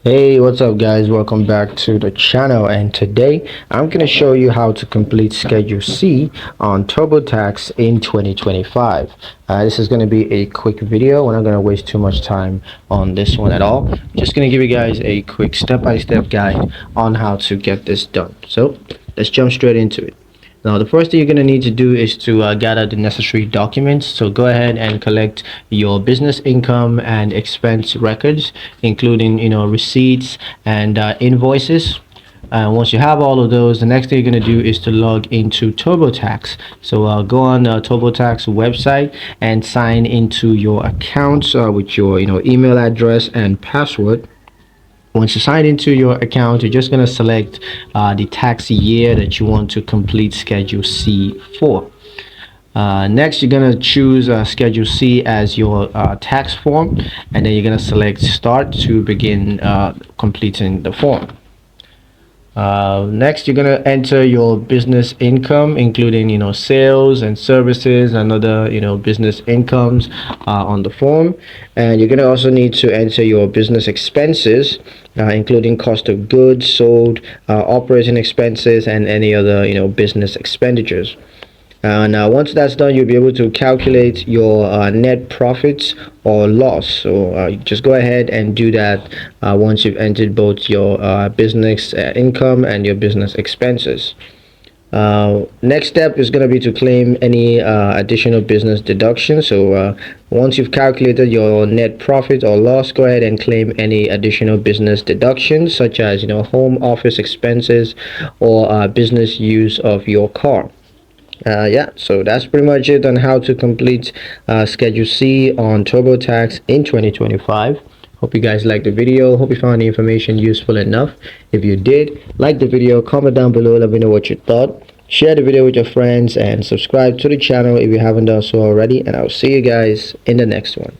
Hey, what's up guys? Welcome back to the channel, and today I'm going to show you how to complete Schedule C on TurboTax in 2025. This is going to be a quick video. We're not going to waste too much time on this one at all. Just going to give you guys a quick step-by-step guide on how to get this done. So let's jump straight into it. Now, the first thing you're going to need to do is to gather the necessary documents. So go ahead and collect your business income and expense records, including, receipts and invoices. Once you have all of those, the next thing you're going to do is to log into TurboTax. So go on the TurboTax website and sign into your accounts with your email address and password. Once you sign into your account, you're just going to select the tax year that you want to complete Schedule C for. Next, you're going to choose Schedule C as your tax form, and then you're going to select Start to begin completing the form. Next, you're going to enter your business income, including sales and services and other business incomes on the form. And you're going to also need to enter your business expenses, including cost of goods sold, operating expenses, and any other business expenditures. Now, once that's done, you'll be able to calculate your net profits or loss. So just go ahead and do that once you've entered both your business income and your business expenses. Next step is going to be to claim any additional business deductions. So once you've calculated your net profit or loss, go ahead and claim any additional business deductions, such as home office expenses or business use of your car. So that's pretty much it on how to complete Schedule C on TurboTax in 2025. Hope you guys liked the video. Hope you found the information useful enough. If you did, like the video, comment down below, let me know what you thought. Share the video with your friends and subscribe to the channel if you haven't done so already. And I'll see you guys in the next one.